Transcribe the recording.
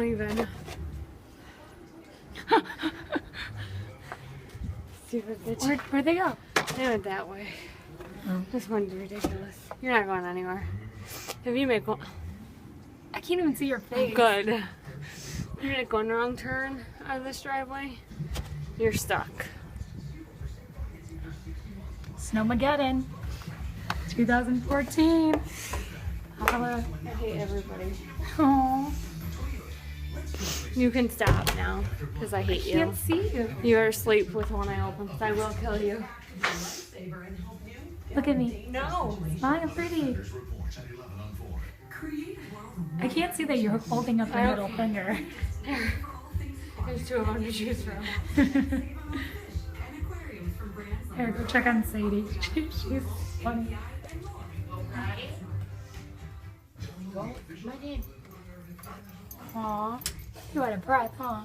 Don't even. Stupid bitch. Where'd they go? They went that way. Oh. This one's ridiculous. You're not going anywhere. If you make one, I can't even see your face. good. You make one wrong turn out of this driveway, you're stuck. Snowmageddon 2014. Holla. I hate everybody. Aww. You can stop now, because I hate you. Can't see you. You are asleep with one eye open, so I will kill you. Look at me. No! Smile pretty. I can't see that you're holding up your middle finger. There's two of them to choose from. Here, go check on Sadie. She's funny. Aw, you had a breath, huh?